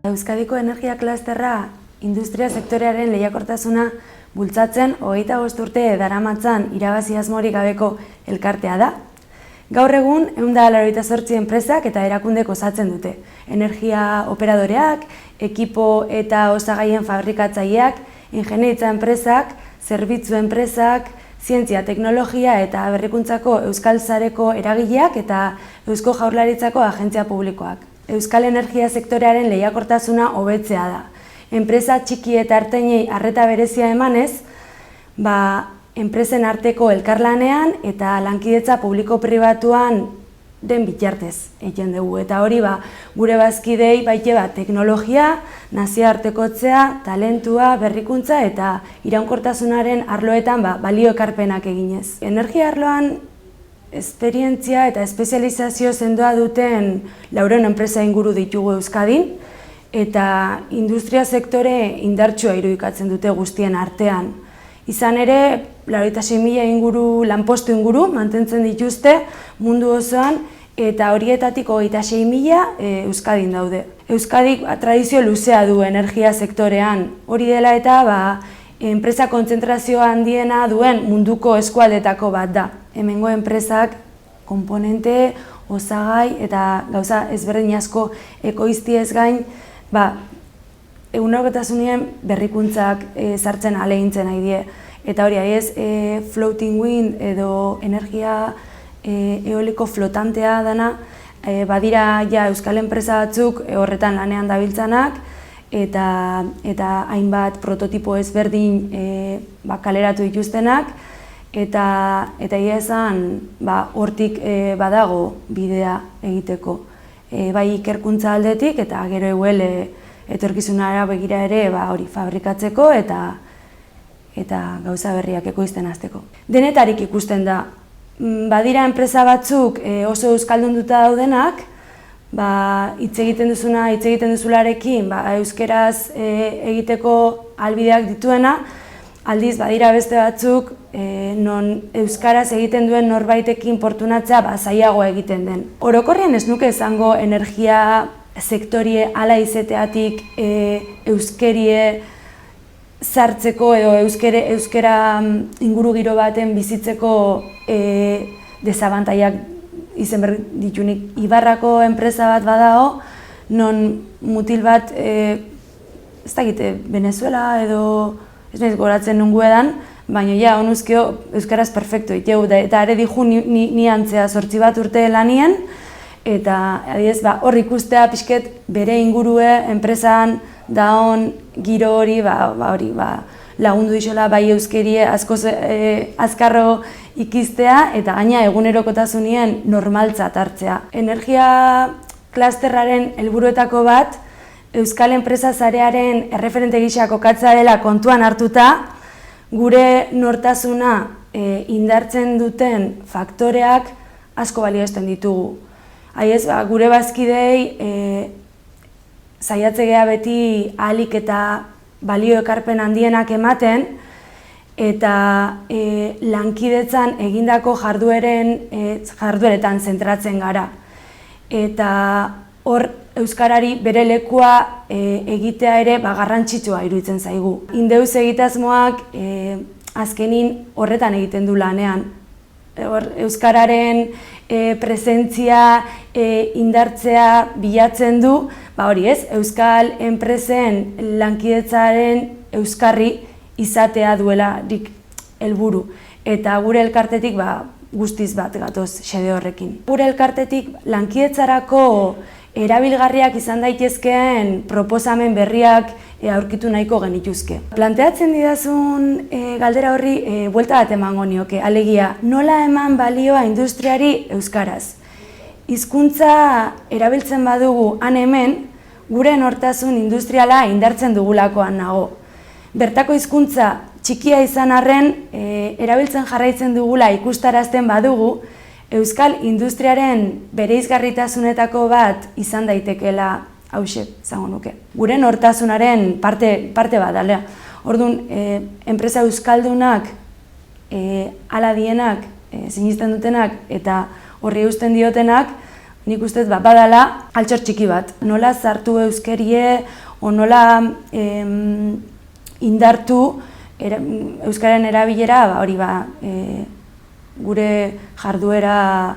Euskadiko energia klasterra industria sektorearen lehiakortasuna bultzatzen 25 urte daramatzan irabazi asmorik gabeko elkartea da. Gaur egun 198 enpresak eta erakundek osatzen dute. Energia operadoreak, ekipo eta osagaien fabrikatzaileak, ingeniaritza enpresak, zerbitzu enpresak, zientzia, teknologia eta berrikuntzako euskal sareko eragileak eta Eusko Jaurlaritzako agentzia publikoak. Euskal energia sektorearen lehiakortasuna hobetzea da. Enpresa txiki eta ertainei arreta berezia emanez, enpresen arteko elkarlanean eta lankidetza publiko-pribatuan den bitartez egiten dugu. Eta hori gure bazkidei teknologia, nazioartekotzea, talentua, berrikuntza eta iraunkortasunaren arloetan balio ekarpenak eginez. Energia arloan esperientzia eta espezializazio sendoa duten 400 enpresa inguru ditugu Euskadin, eta industria sektore indartsua irudikatzen dute guztien artean. Izan ere, 86.000 inguru lanpostu inguru mantentzen dituzte mundu osoan, eta horietatik 26.000 Euskadin daude. Euskadik tradizio luzea du energia sektorean. Hori dela eta enpresa kontzentrazioa handiena duen munduko eskualdetako bat da. Hemengo enpresak konponente, osagai eta gauza ezberdin asko ekoiztiez gain, egunerokotasunien berrikuntzak sartzen ahalegintzen nahi die. Eta hori floating wind edo energia eoliko flotantea dana, badira euskal enpresa batzuk horretan lanean dabiltzanak, eta hainbat prototipo ezberdin kaleratu dituztenak, eta egia esan hortik badago bidea egiteko. Bai ikerkuntza aldetik eta gero etorkizunara begira ere hori fabrikatzeko eta gauza berriak ekoizten hasteko. Denetarik ikusten da. Badira enpresa batzuk oso euskaldunduta daudenak, hitz egiten duzularekin euskeraz egiteko albideak dituena, aldiz badira beste batzuk non euskaraz egiten duen norbaitekin portunatzea zailagoa egiten den. Orokorrean ez nuke esango energia sektorie ala izateatik euskerie sartzeko edo euskera ingurugiro baten bizitzeko desabantaiak izen behar ditunik. Ibarrako enpresa bat badago, non mutil bat, ez dakite, Venezuela edo ez nahiz goratzen nungu edan, baina honuzkio euskaraz perfecto itegu, eta ere diju ni antzea 8 bat urte lanien, eta hor ikustea pixket bere ingurue enpresan daon giro hori lagundu dixola bai euskerie azkarro ikiztea eta gaina egunerokotasunien normaltzat hartzea. Energia klasterraren helburuetako bat euskal enpresa sarearen erreferente gisa kokatzea dela kontuan hartuta, gure nortasuna indartzen duten faktoreak asko balioesten ditugu. Gure bazkidei saiatze gea beti ahalik eta balio ekarpen handienak ematen, eta lankidetzan egindako jardueretan zentratzen gara. Eta hor euskarari bere lekua egitea ere garrantzitsua iruditzen zaigu. Indeus egitasmoak azkenin horretan egiten du lanean. Euskararen presentzia indartzea bilatzen du, euskal enpresen lankidetzaren euskarri izatea duelarik helburu. Eta gure elkartetik guztiz bat gatoz xede horrekin. Gure elkartetik lankidetzarako erabilgarriak izan daitezkeen proposamen berriak aurkitu nahiko genituzke. Planteatzen didazun galdera horri buelta bat emango nioke, alegia, nola eman balioa industriari euskaraz. Hizkuntza erabiltzen badugu han hemen, gure nortasun industriala indartzen dugulakoan nago. Bertako hizkuntza txikia izan arren, erabiltzen jarraitzen dugula ikustarazten badugu, euskal industriaren bereizgarritasunetako bat izan daitekeela hauxe, zango nuke. Gure nortasunaren parte bat, alea. Orduan, enpresa euskaldunak, ala dienak, sinisten dutenak eta horri eusten diotenak, nik uste badala altxor txiki bat. Nola sartu euskerie, o nola indartu euskararen erabilera, hori gure jarduera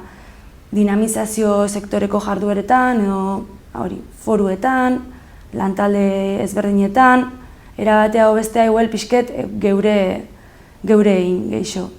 dinamizazio sektoreko jardueretan, edo foruetan, lantalde ezberdinetan, erabatea hobestea igual pixket geure egin geixo.